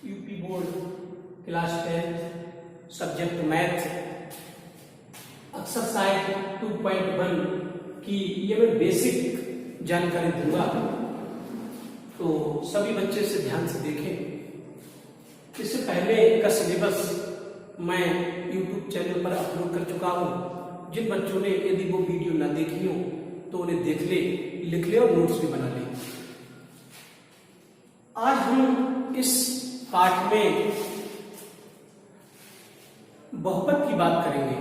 UP board class 10 subject math exercise 2.1 की ये मैं बेसिक जानकारी दूंगा, तो सभी बच्चे से ध्यान से देखें। इससे पहले का सिलेबस मैं YouTube चैनल पर अपलोड कर चुका हूँ। जिन बच्चों ने यदि वो वीडियो ना देखी हो तो उन्हें देख ले, लिख ले और नोट्स भी बना ले। आज हम इस पाठ में बहुपद की बात करेंगे।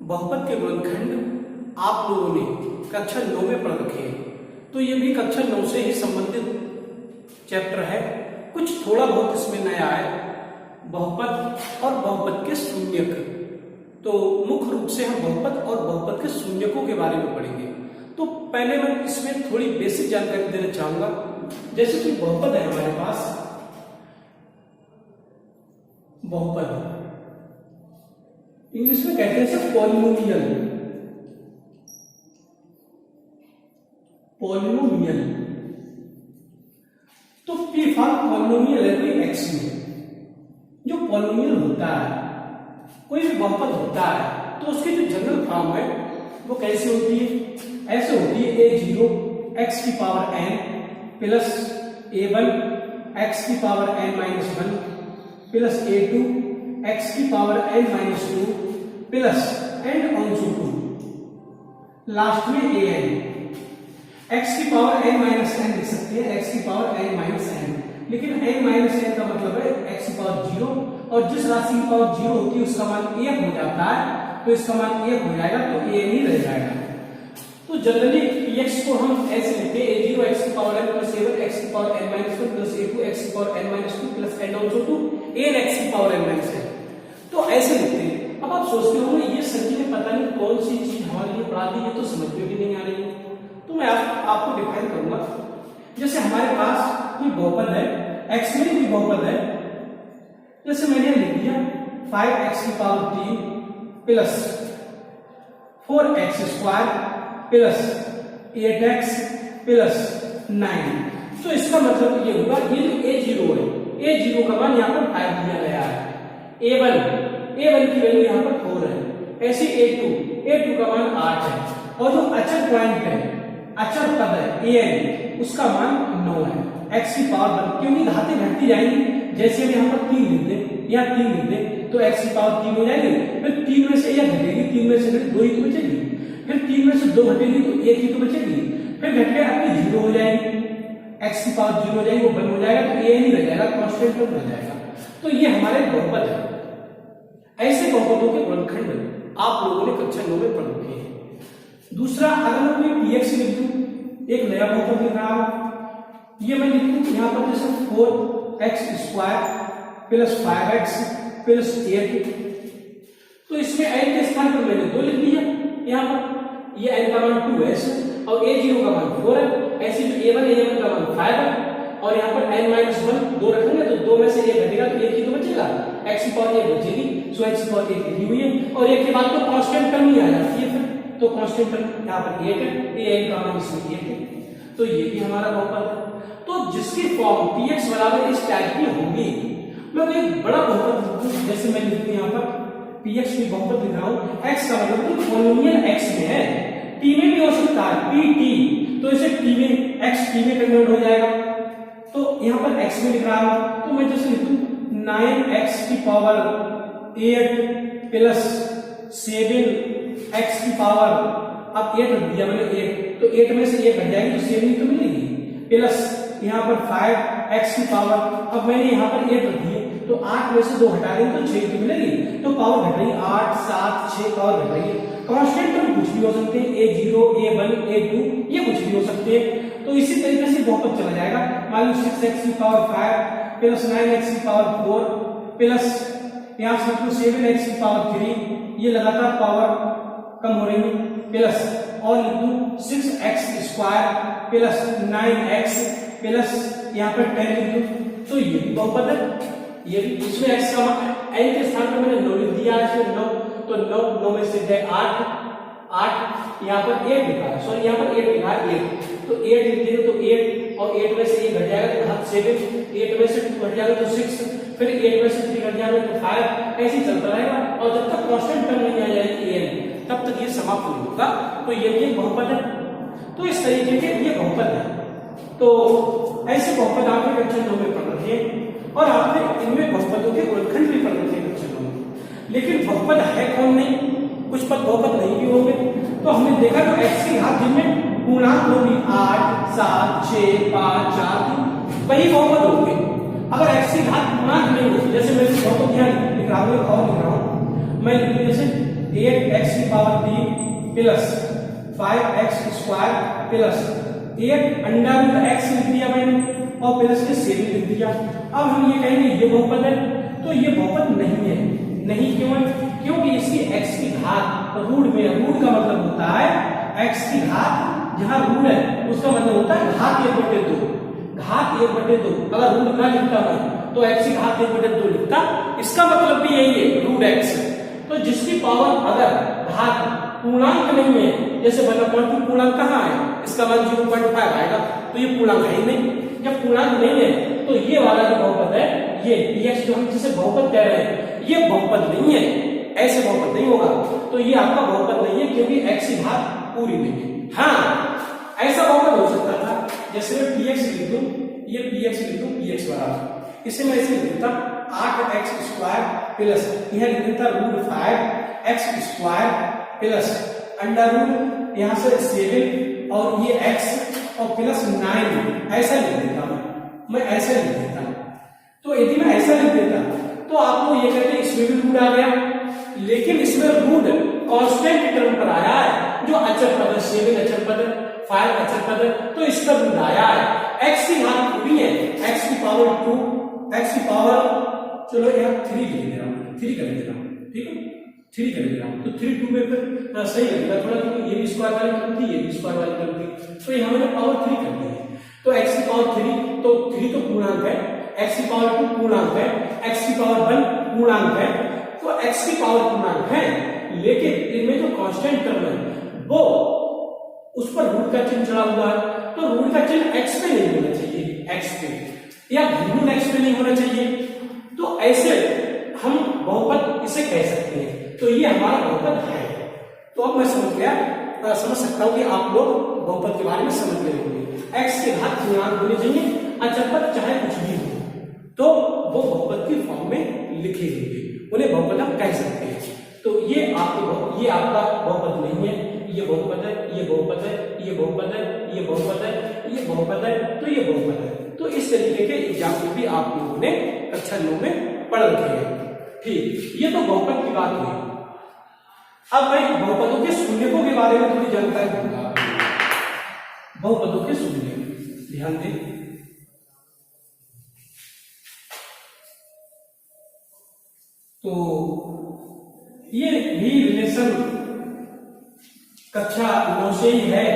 बहुपद के गुणनखंड आप लोगों ने कक्षा 9 में पढ़ रखे हैं, तो ये भी कक्षा 9 से ही संबंधित चैप्टर है। कुछ थोड़ा बहुत इसमें नया है, बहुपद और बहुपद के शून्यक। तो मुख्य रूप से हम बहुपद और बहुपद के शून्यकों के बारे में पढ़ेंगे। तो पहले मैं इसमें थोड़ी बेसिक जानकारी देना चाहूंगा। जैसे कि बहुपद है हमारे पास, बहुपद इंग्लिश में कहते हैं सर पॉलिनोमियल। पॉलिनोमियल तो पी फॉर पॉलिनोमियल है कोई एक्स में। जो पॉलिनोमियल होता है, कोई भी बहुपद होता है, तो उसकी जो जनरल फॉर्म है वो कैसे होती है? ऐसे होती है a0 x की power n plus a1 x की power n minus 1 plus a2 x की power n minus 2 plus and also 2, last में an। x की पावर n माइनस n लिख सकते हैं, x की पावर n माइनस n, लेकिन n माइनस n का मतलब है x की पावर 0, और जिस राशि की पावर 0 होती है उसका मान 1 हो जाता है, तो इसका मान 1 हो जाएगा, तो a ही रह जाएगा। तो जनरली px को हम ऐसे लिखते हैं a0 x की power n plus a1 x की power n minus 1 plus a2 x की power n minus 2 plus n also 2 an x की पावर n माइनस n, तो ऐसे लिखते हैं। अब आप सोचते होंगे ये संख्या पता नहीं कौन सी चीज हमारे लिए पढ़ा दी है, तो समझ में भी नहीं आ रही है। तो मैं आपको डिफाइन करूंगा। जैसे हमारे पास कोई बहुपद है, x में भी बहुपद है। जैसे मैंने लिख दिया 5x की power 3 plus 4x square plus 8x plus 9। तो इसका मतलब ये होगा, ये जो a0 है, a0 का मान यहाँ पर 5 दिया गया है, a1 की वैल्यू यहाँ पर 4 है, ऐसे a2 का मान 8 है, और जो अचर पॉइंट है, अचर पद है an, उसका मान 9 है। x की पावर 1, क्योंकि घातें घटती जाएंगी। जैसे हम यहाँ पर 3 लिख दें, यहाँ 3 लिख दें, तो x की पावर 3 हो जाएगी। फिर 3 में से यह घटेगी, 3 में से 2 ही तो बचेगी, फिर 3 में से 2 घटेगी तो 1 ही तो बचेगी, फिर घट के अपनी 0 हो जाएगी, x की पावर 0 हो जाएगी, वो 1 हो जाएगा, तो a नहीं रह जाएगा, कांस्टेंट टर्म रह जाएगा। तो ये हमारे बहुपद है। ऐसे बहुपदों के गुणनखंड आप लोगों ने कक्षा 9 में पढ़ रखे हैं। दूसरा, अगर मैं कोई px लिख दूं, एक नया बहुपद लिख रहा हूं, ये मैं लिख दूं यहाँ पर जैसे 4x square plus 5x plus 8, तो इसमें n के स्थान पर मैंने 2 लिख दिया। यहाँ पर ये n का मान 2 है और a0 का मान 4 है, ऐसे जो a1 का मान 5 है, और यहाँ पर n माइनस 1 2 रखेंगे तो 2 में से 1 घटेगा, तो 1 ही तो बचेगा, x की पावर 1 बचेगी, सो x की पावर 1 लिखी हुई है, और 1 के बाद तो कांस्टेंट टर्म ही आ जाती है, फिर तो कांस्टेंट टर्म यहाँ पर 8 है, an का मान इसमें 8 है, तो ये भी हमारा बहुपद है। तो जिसकी फॉर्म px बराबर इस टाइप की होगी, मैं एक बड़ा बहुपद लिखूं, जैसे मैं लिखूं यहाँ पर px की बहुपद लिख रहा हूं, x का मतलब पॉलिनोमियल x में है, t में भी हो सकता है pt, तो इसे t में x t में कन्वर्ट हो जाएगा। तो यहाँ पर x में लिख रहा हूं, तो मैं जैसे लिखूं 9x की पावर 8 प्लस 7x की पावर, अब 8 रख दिया मैंने 8, तो 8 में से 1 घट जाएगी तो 7 ही तो मिलेगी, प्लस यहाँ पर 5x की पावर, अब मैंने यहाँ पर 8 रख दिए, तो 8 में से 2 हटा देंगे तो 6 की मिलेगी, तो पावर घट रही 8 7 6 पावर घट रही है। कांस्टेंट टर्म कुछ भी हो सकते हैं, a0 a1 a2 ये कुछ भी हो सकते हैं। तो इसी तरीके से बहुपद चला जाएगा। मान लो 6x की पावर 5 प्लस 9x की पावर 4 प्लस यहाँ से 7x की पावर 3, ये लगातार पावर कम हो रही है, प्लस और लिख दूं 6x square plus 9x plus यहाँ पर 10 लिख दूं, तो ये भी बहुपद है। ये भी इसमें x का n के स्थान पर मैंने 9 लिख दिया है, इसमें 9, तो 9 में से जाए 8 यहाँ पर 8 लिखा है, सॉरी यहाँ पर 8 लिखा है, 8, तो 8 लिख देंगे तो 8 और 8 में से 1 घट जाएगा तो घात 7, 8 में से 2 घट जाएगा तो 6, फिर 8 में से 3 घट जाएगा तो 5, ऐसे ही चलता रहेगा और जब तक कांस्टेंट टर्म नहीं आ जाएगी n तब तक ये समाप्त नहीं होगा। तो ये भी एक बहुपद है। तो इस तरीके के ये बहुपद है। तो ऐसे बहुपद आपने कक्षा 9 में पढ़ रखे हैं और आपने इनमें बहुपदों के गुणनखंड भी पढ़ रखे हैं कक्षा 9 में। लेकिन बहुपद है कौन नहीं, कुछ पद बहुपद नहीं भी होंगे। तो हमने देखा जो x की घात जिनमें पूर्णांक होगी 8, 7, 6, 5, 4, 3 वही बहुपद होंगे। अगर x की घात पूर्णांक नहीं हो, जैसे मैं बहुपद यहाँ लिख रहा हूँ और लिख रहा हूँ, मैं लिख जैसे 8x की power 3 plus 5x square plus 8 अंडा रूट x लिख दिया मैंने और प्लस के 7 लिख दिया। अब हम ये कहेंगे ये बहुपद है, तो ये बहुपद नहीं है। नहीं क्यों? क्योंकि इसकी x की घात रूट में, रूट का मतलब होता है x की घात जहां रूट है उसका मतलब होता है घात 1/2, घात 1/2। अगर रूट ना लिखता मैं तो x की घात 1/2 लिखता, इसका मतलब भी यही है रूट x। तो जिसकी पावर अगर घात पूर्णांक नहीं है, जैसे 1/2 पूर्णांक कहाँ है, इसका मान 0.5 आएगा, तो ये पूर्णांक है ही नहीं। जब पूर्णांक नहीं है तो ये वाला जो बहुपद है, ये px जो हम जिसे बहुपद कह रहे हैं, ये बहुपद नहीं है, ऐसे बहुपद नहीं होगा। तो ये आपका बहुपद नहीं है क्योंकि x की घात पूरी नहीं है। हाँ, ऐसा बहुपद हो सकता था, जैसे मैं px लिख दूं, ये px लिख दूं, px बराबर इसे मैं ऐसे लिख देता 8x स्क्वायर प्लस यह लिख देता √5x square plus under root यहां से 7 और ये x और प्लस 9, ऐसा लिख देता मैं ऐसा लिख देता। तो यदि मैं ऐसा लिख देता तो आपको ये कहते हैं इसमें भी रूट आ गया, लेकिन इसमें रूट कांस्टेंट टर्म पर आया है, जो अचर पद है, 7 अचर पद है, 5 अचर पद है, तो इसका रूट आया है। x की घात पूरी है, x की पावर 2, x की पावर चलो यहाँ 3 लिख दे रहा हूँ, 3 कर दे रहा हूँ, ठीक है 3 कर दे रहा हूँ। तो 3 2 में फिर सही लगेगा थोड़ा, क्योंकि ये भी स्क्वायर वाली टर्म थी, ये भी स्क्वायर वाली टर्म थी, तो यहाँ मैंने पावर 3 कर दी है। तो x की पावर 3, तो 3 तो पूर्णांक है, x की पावर 2 पूर्णांक है, x की पावर 1 पूर्णांक है, तो x की पावर पूर्णांक है, लेकिन इनमें जो कांस्टेंट टर्म है वो उस पर रूट का चिन्ह चढ़ा हुआ है, तो रूट का चिन्ह x पे नहीं होना चाहिए, x पे या ऋण x पे नहीं होना चाहिए। तो ऐसे हम बहुपद इसे कह सकते हैं, तो ये हमारा बहुपद है। तो अब मैं समझ सकता हूं कि आप लोग बहुपद के बारे में समझ गए होंगे। x के घात पूर्णांक होने चाहिए, अचर पद चाहे कुछ भी हो, तो वो बहुपद की फॉर्म में लिखे होंगे, उन्हें बहुपद हम कह सकते हैं। तो ये आपका बहुपद नहीं है, ये बहुपद है, ये बहुपद है, ये बहुपद है, ये बहुपद है, ये बहुपद है, तो ये बहुपद है। तो इस तरीके के एग्जाम्पल भी आप लोगों ने कक्षा 9 में पढ़ रखे हैं। ठीक, ये तो बहुपद की बात हुई। अब मैं बहुपदों के शून्यकों के बारे में थोड़ी जानकारी दूंगा। बहुपदों के शून्य ध्यान दें, तो ये भी रिलेशन कक्षा 9 से ही है,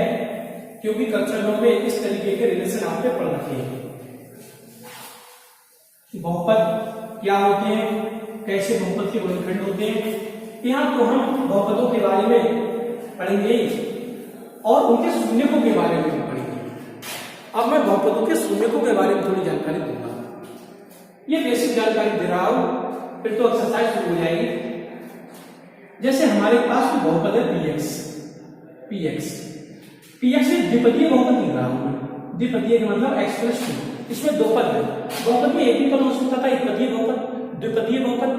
क्योंकि कक्षा 9 में इस तरीके के रिलेशन आपने पढ़ रखे हैं। बहुपद क्या होते हैं, कैसे बहुपद के गुणनखंड होते हैं, यहाँ तो हम बहुपदों के बारे में पढ़ेंगे और उनके शून्यकों के बारे में भी पढ़ेंगे। अब मैं बहुपदों के शून्यकों के बारे में थोड़ी जानकारी दूंगा। ये बेसिक जानकारी दे रहा हूं, फिर तो एक्सरसाइज शुरू हो जाएगी। जैसे हमारे पास तो बहुपद है px एक द्विपदीय बहुपद लिख रहा हूं। द्विपदीय का मतलब x + 2, इसमें दो पद है। बहुपद में एक ही पद हो सकता था, एक पदीय बहुपद, द्विपदीय बहुपद,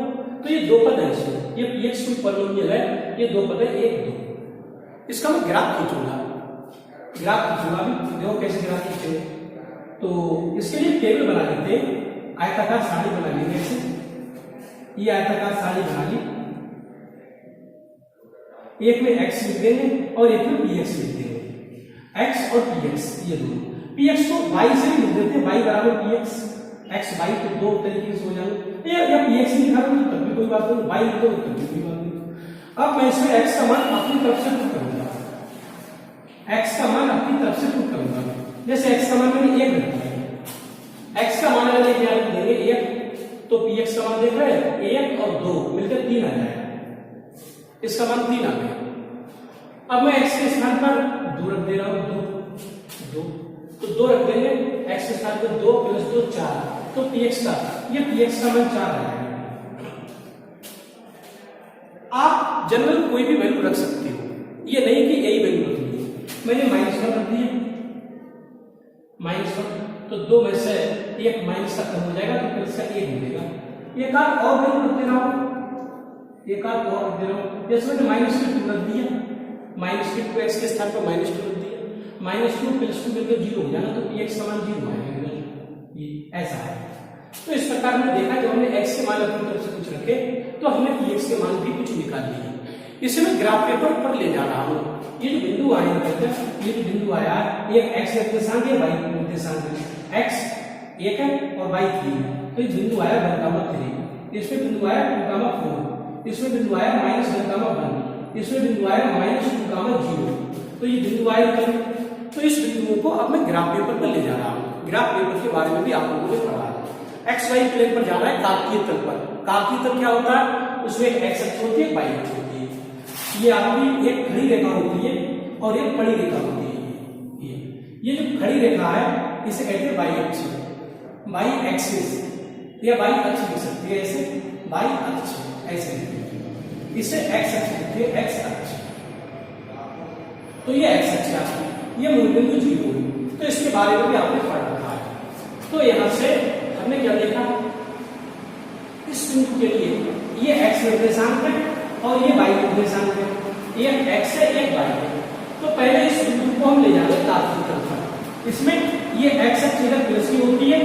तो ये दो पद है इसमें। ये px कोई पॉलिनोमियल है, ये दो पद है 1 2। इसका मैं ग्राफ खींचूंगा भी, देखो कैसे ग्राफ खींचेंगे। तो इसके लिए टेबल बना लेते हैं, आयताकार सारणी बना लेंगे ऐसे। ये आयताकार सारणी बना ली, एक में x लिख देंगे और एक में px लिख देंगे। x और px ये दोनों, px को y से भी लिख देते हैं, y बराबर px, x y तो दो तरीके से हो जाएंगे। या px लिखा तो तब भी कोई बात नहीं, y लिखो तब भी कोई बात नहीं। अब मैं इसमें x का मान अपनी तरफ से पुट करूंगा, x का मान अपनी तरफ से पुट करूंगा। जैसे x का मान मैंने 1 रख दिया, x का मान अगर क्या रख देंगे 1, तो px का मान देख रहे हैं 1 और 2 मिलकर 3 आ जाएगा, इसका मान 3 आ गया। अब मैं x के स्थान पर 2 रख दे रहा हूं, 2 तो 2 रख देंगे, x के साथ में 2 प्लस 2 4, तो px का मान 4 आएगा। आप जनरल कोई भी वैल्यू रख सकते हो, ये नहीं कि यही वैल्यू रखनी है। मैंने -1 रख दिया, -1, तो 2 में से 1 माइनस का कम हो जाएगा तो प्लस का 1 मिलेगा। एक आध और वैल्यू रख दे रहा हूं, एक आध और रख दे रहा हूं, जैसे मैंने -2 रख दिया, -2 x के स्थान पर -2 रख दिया, -2 प्लस 2 मिलकर 0 हो जाना, तो px का मान 0 आएगा। ये ऐसा है। तो इस प्रकार हमने देखा जब हमने x के मान अपनी तरफ से कुछ रखे तो हमने px के मान भी कुछ निकाल लिए। इसे मैं ग्राफ पेपर पर ले जा रहा हूँ। ये जो बिंदु आए ये जो बिंदु आया, एक x निर्देशांक है, y निर्देशांक है, x 1 है और y 3 है। तो ये बिंदु आया 1,3, इसमें बिंदु आया 2,4, इसमें बिंदु आया -1,1, इसमें बिंदु आया -2,0। तो ये बिंदु आए, तो इस बिंदुओं को अब मैं ग्राफ पेपर पर ले जा रहा हूँ। ग्राफ पेपर के बारे में भी आप लोगों ने पढ़ा है। एक्स वाई प्लेन पर जाना है कार्तीय तल पर। कार्तीय तल क्या होता है? उसमें एक एक्स अक्ष होती है, वाई अक्ष होती है। ये आपकी एक खड़ी रेखा होती है और एक बड़ी रेखा होती है। ये जो खड़ी रेखा है इसे कहते हैं वाई अक्ष, वाई एक्सिस या वाई अक्ष लिख सकते हैं, ऐसे वाई अक्ष ऐसे इसे एक्स अक्ष लिखते हैं, एक्स अक्ष। तो ये एक्स अक्ष है, ये मूल बिंदु 0 है। तो इसके बारे में भी आपने पढ़ रखा है। तो यहां से हमने क्या देखा, इस बिंदु के लिए ये x निर्देशांक है और ये y निर्देशांक है, एक x है एक y है। तो पहले इस बिंदु को हम ले जाते हैं कार्तीय तल पर। इसमें ये x अक्ष इधर प्लस की होती है,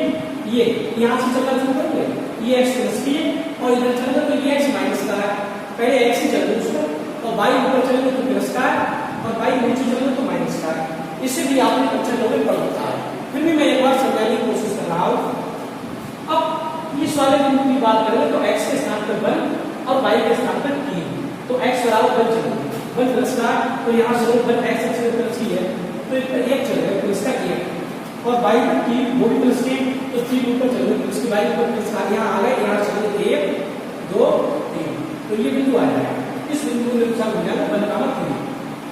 ये यहां से चलना शुरू करेंगे, ये x प्लस की है और इधर चलेगा तो ये x माइनस का है। पहले x ही चलेगा उसको, और y ऊपर चलेगा तो प्लस का है और y नीचे चलेगा तो माइनस का है। इसे भी आपने कक्षा 9 में पढ़ रखा है, फिर भी मैं एक बार समझाने की कोशिश कर रहा हूं। अब इस वाले बिंदु की बात करें तो x के स्थान पर 1 और y के स्थान पर 3, तो x बराबर 1 चलेगा, 1 प्लस का, तो यहाँ से 1 x अक्ष पर प्लस की है तो इस पर 1 चलेगा प्लस का 1, और y पर 3 वो भी प्लस की, तो 3 ऊपर चलेगा प्लस की, y ऊपर प्लस का, यहाँ आ गए, यहाँ चलेगा 1 2 3, तो ये बिंदु आ जाएगा। इस बिंदु को निर्देशांक हो जाएगा 1,3,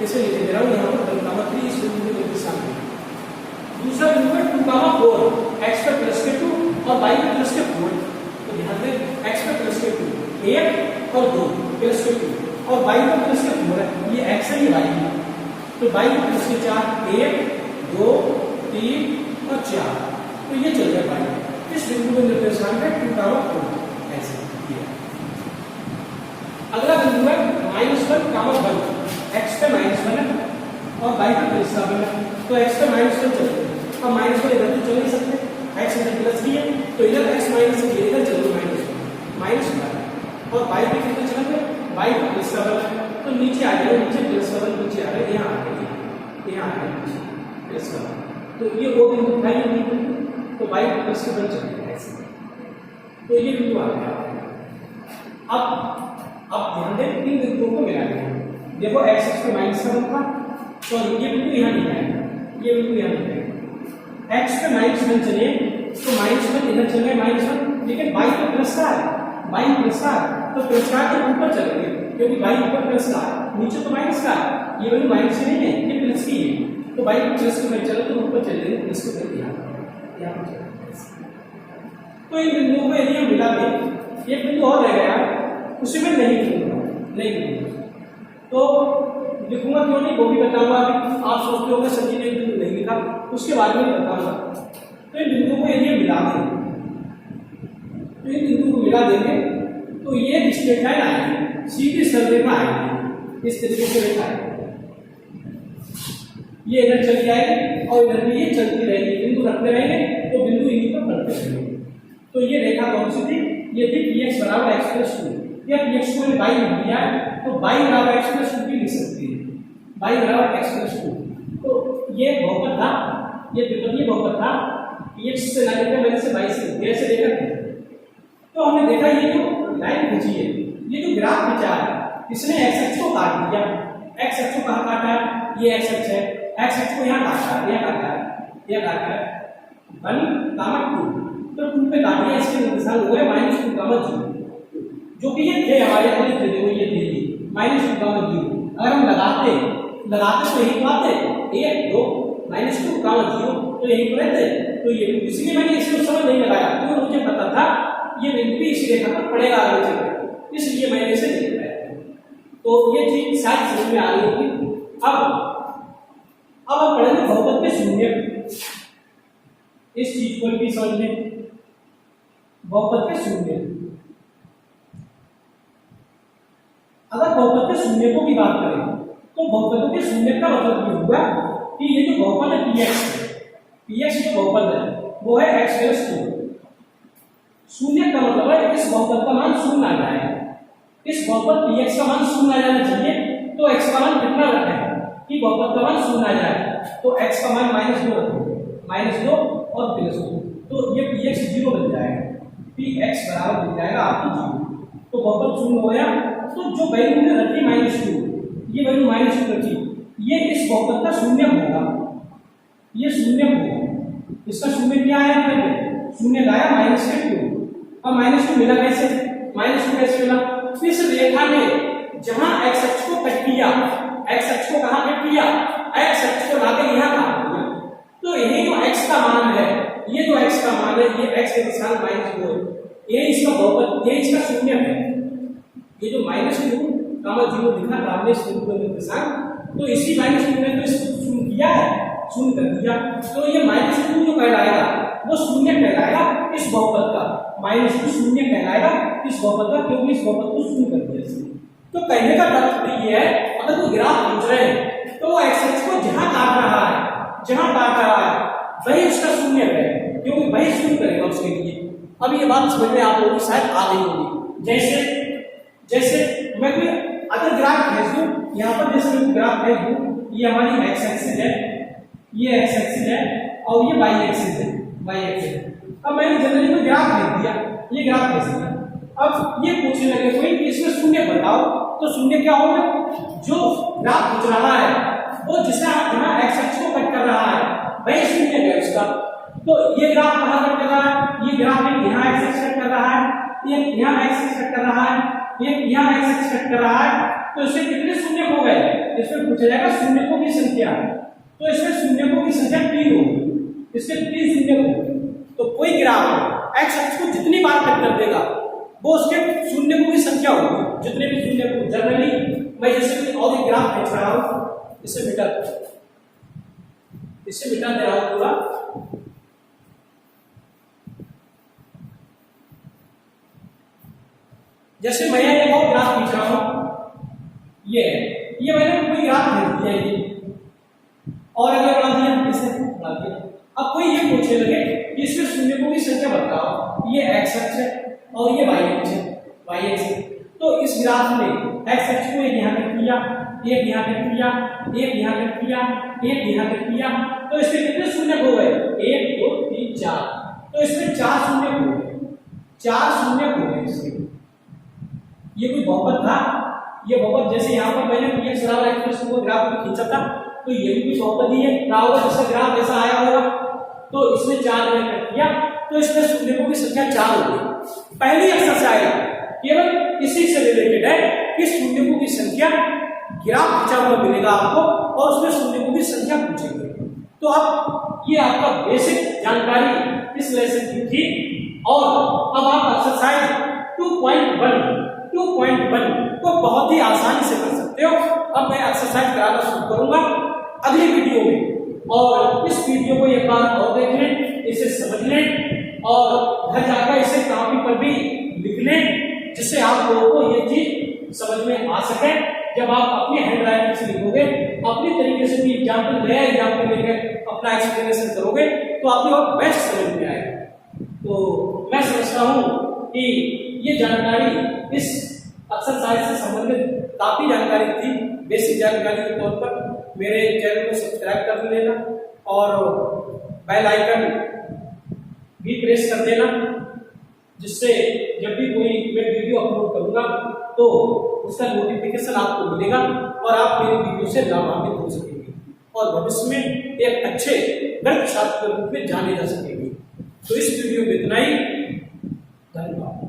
इसे लिखे दे रहा हूँ यहाँ पर 1,3 इस बिंदु को निर्देशांक है। दूसरा बिंदु है 2,4, x पर प्लस के 2 और y पर प्लस के 4, तो ध्यान दें x पर प्लस के 2 1 और 2 प्लस के 2 और y पर प्लस के 4 है, ये x है ये y है, तो y पर प्लस के 4 1 2 3 और 4, तो ये चल गया y। इस बिंदु का निर्देशांक है 2,4 ऐसे। अगला बिंदु है -1,1, x पे -1 है और y पे प्लस का 1 है, तो x पे -1 चलेगा, अब -1 इधर तो चल नहीं सकते, x इधर प्लस की है तो इधर x माइनस की इधर चलेगा -1 और y पे कितने चलेंगे, y पे प्लस का 1 है, तो नीचे आ जाएगा, नीचे प्लस का 1 नीचे आ गया, यहाँ आ गया, यहाँ आ गया प्लस का 1, तो ये वो बिंदु था, ये बिंदु तो y पे प्लस का 1 चलेगा ऐसे, तो ये बिंदु आ गया। अब ध्यान दें इन बिंदुओं को मिला दें, देखो x अक्ष पे माइनस का 1 था, सॉरी ये बिंदु यहाँ नहीं आएगा, ये बिंदु यहाँ नहीं आएगा, x पे -1 चले तो -1 इधर चले -1, लेकिन y पे प्लस का है, y प्लस का है तो प्लस का के ऊपर चलेंगे, क्योंकि y ऊपर प्लस का है, नीचे तो माइनस का है, ये वाली माइनस की नहीं है, ये प्लस की है, तो y प्लस के में चले तो ऊपर चले जाएंगे, प्लस के में यहाँ पर चलेंगे। तो इन बिंदुओं को यदि हम मिला दें, एक बिंदु और रह गया उसी में नहीं लिखूंगा, तो लिखूंगा क्यों नहीं वो भी बताऊंगा। अभी आप सोचते होंगे सर जी ने बिंदु नहीं लिखा, उसके बारे में बताऊंगा। तो इन बिंदुओं को यदि मिला दें, तो इन बिंदुओं को मिला देंगे तो ये स्ट्रेट लाइन आएगी, सीधी सरल रेखा आएगी, इस तरीके से रेखा आएगी, ये इधर चली जाएगी और इधर भी ये चलती रहेगी, बिंदु रखते रहेंगे तो बिंदु इन्हीं पर बढ़ते रहेंगे। तो ये रेखा कौन सी थी, ये थी px बराबर x प्लस 2, या px को y लिख दिया तो y बराबर x प्लस 2 भी लिख सकते हैं, y बराबर x प्लस 2, तो ये बहुपद था, ये द्विपदीय बहुपद था, px से ना लेकर मैंने से y से ऐसे लेकर थे। तो हमने देखा ये जो लाइन खींची है, ये जो ग्राफ खींचा है, इसने x अक्ष को काट दिया, x अक्ष को कहाँ काटा है, ये x अक्ष है, x अक्ष को यहाँ काटा है, यहाँ काटा है, यहाँ काटा है 1,2, तो 2 पे काट दिया, इसके निर्देशांक हुए -2,0, जो कि ये थे हमारे को लिख देते, ये थे -2,0। अगर हम लगाते तो यही बात है 1 2 -2,0, तो यही तो रहते, तो ये इसलिए मैंने इसको समझ नहीं लगाया क्योंकि मुझे पता था ये बिंदु इसी रेखा पर पड़ेगा आगे चलकर, इसलिए मैंने इसे नहीं लगाया। तो ये चीज शायद समझ में आ रही होगी। अब हम पढ़ेंगे बहुपद के शून्य, इस चीज को भी समझ लें, बहुपद के शून्य। अगर बहुपद के शून्य को की बात करें तो बहुपदों के शून्य का मतलब ये हुआ कि ये जो बहुपद है px जो बहुपद है वो है x + 2। शून्य का मतलब है इस बहुपद का मान शून्य आ जाए, इस बहुपद px का मान शून्य आ जाना चाहिए। तो x का मान कितना रखें कि बहुपद का मान शून्य आ जाए, तो x का मान -2 रखें, -2 और +2, तो ये px 0 बन जाएगा, px बराबर बन जाएगा आपकी 0। तो बहुपद शून्य हो गया, तो जो वैल्यू ने रखी -2, ये वैल्यू -2 रखी, ये इस बहुपद का शून्य होगा, ये शून्य होगा। इसका शून्य क्या है, पहले शून्य लाया -2। अब -2 मिला कैसे, -2 कैसे मिला, इस रेखा में जहां x अक्ष को कट किया, x अक्ष को कहां कट किया, x अक्ष को लाके यहां काट दिया, तो यही जो x का मान है, ये जो x का मान है, ये x के निशान -2, ये इसका बहुपद, ये इसका शून्य है। ये जो -2, 0 लिखा था हमने शून्य निशान, तो इसी -2 ने तो इसको शून्य किया है, शून्य कर दिया, तो ये -2 जो कहलाएगा वो शून्य कहलाएगा इस बहुपद का, -2 शून्य कहलाएगा इस बहुपद का, क्योंकि इस बहुपद को शून्य कर दिया इसने। तो कहने का तात्पर्य ये है, अगर कोई ग्राफ पूछ रहे हैं तो वो x अक्ष को जहां काट रहा है वही उसका शून्य है, क्योंकि वही शून्य करेगा उसके लिए। अब ये बात समझ में आप लोगों की शायद आ गई होगी। जैसे मैं कोई अगर ग्राफ भेज दूं, यहाँ पर जैसे मैं ग्राफ भेज दूं, ये हमारी x एक्सिस है, ये x एक्सिस है और ये y एक्सिस है, अब मैंने जनरली कोई ग्राफ भेज दिया, ये ग्राफ भेज दिया। अब ये पूछने लगे कोई कि इसमें शून्य बताओ, तो शून्य क्या होगा, जो ग्राफ खींच रहा है वो जिसे जहां x अक्ष को कट कर रहा है वही शून्य है उसका। तो ये ग्राफ कहां कट कर रहा है, ये ग्राफ यहाँ x अक्ष कट कर रहा है, ये यहाँ x अक्ष कट कर रहा है, ये यहाँ x अक्ष कट कर रहा है, तो इसमें कितने शून्य हो गए, इसमें पूछा जाएगा शून्यकों की संख्या, तो इसमें शून्यकों की संख्या 3 होगी, इसके 3 शून्य होंगे। तो कोई ग्राफ x अक्ष को जितनी बार कट कर देगा वो उसके शून्यकों की संख्या होगी, जितने भी शून्य को। जनरली मैं जैसे और एक ग्राफ खींच रहा हूं, इसे मिटा दे रहा हूं पूरा, जैसे मैं एक और ग्राफ खींच रहा हूं, ये मैंने कोई ग्राफ खींच दिया, ये और आगे बढ़ा दिया, इसे बढ़ा दिया। अब कोई ये पूछने लगे कि इसमें शून्यकों की संख्या बताओ, ये x अक्ष है और ये y अक्ष है, तो इस ग्राफ में x अक्ष को एक यहाँ कट किया, एक यहाँ कट किया, एक यहाँ कट किया, एक यहाँ कट किया, तो इसमें कितने शून्य हो गए, 1 2 3 4, तो इसमें 4 शून्य हो गए, 4 शून्य हो गए इसमें। ये कोई बहुपद था, ये बहुपद जैसे यहाँ पर मैंने px बराबर x को ग्राफ में खींचा था, तो ये भी कुछ बहुपद ही है, जिसका ग्राफ ऐसा आया होगा, तो इसमें 4 ने कट किया, तो इसमें शून्यकों की संख्या 4 हो गई। पहली एक्सरसाइज केवल इसी से रिलेटेड है कि शून्यकों की संख्या ग्राफ खींचा हुआ मिलेगा आपको और उसमें शून्यकों की संख्या पूछेंगे। तो अब ये आपका बेसिक जानकारी इस लेसन की थी, और अब आप एक्सरसाइज 2.1 को बहुत ही आसानी से कर सकते हो। अब मैं एक्सरसाइज कराना शुरू करूंगा अगली वीडियो में, और इस वीडियो को एक बार और देख लें, इसे समझ लें और घर जाकर इसे कॉपी पर भी लिख लें, जिससे आप लोगों को ये चीज समझ में आ सके। जब आप अपनी हैंड राइटिंग से लिखोगे, अपनी तरीके से भी एग्जाम्पल नया एग्जाम्पल लेकर अपना एक्सप्लेनेशन करोगे, तो आपको और बेस्ट समझ में आएगा। तो मैं समझता हूँ कि ये जानकारी इस एक्सरसाइज से संबंधित काफी जानकारी थी, बेसिक जानकारी के तौर पर। मेरे चैनल को सब्सक्राइब कर लेना और बेल आइकन भी प्रेस कर देना, जिससे जब भी कोई मैं वीडियो अपलोड करूंगा तो उसका नोटिफिकेशन आपको मिलेगा और आप मेरी वीडियो से लाभान्वित हो सकेंगे और भविष्य में एक अच्छे गणित छात्र के रूप में जाने जा सकेंगे। तो इस वीडियो में इतना ही, धन्यवाद।